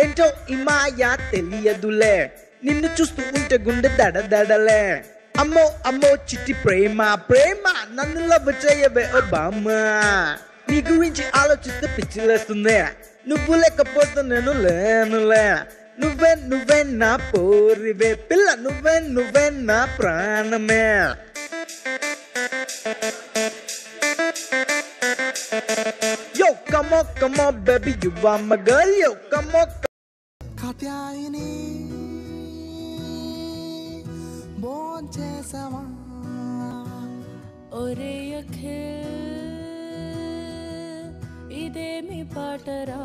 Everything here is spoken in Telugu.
ఏంటో ఈ మాయా తెలియదులే, నిన్ను చూస్తూ ఉంటే గుండె దడదడలే. అమ్మో అమ్మో చిట్టి ప్రేమ ప్రేమ, నన్ను లవ్ చేయవే ఓ బామ్మ. నీ గురించి ఆలోచిస్తే పిచ్చిలేస్తుంది, నువ్వు లేకపోతే నేను లేనులే. నువ్వే నువ్వే నా పోరివే పిల్ల, నువ్వే నువ్వే నా ప్రాణమే. Yo, come on, baby, you are my girl. Yo, come on. Katyayani భోంచేసావా? ఒరే అఖిల్ ఇదేమి పాటరా?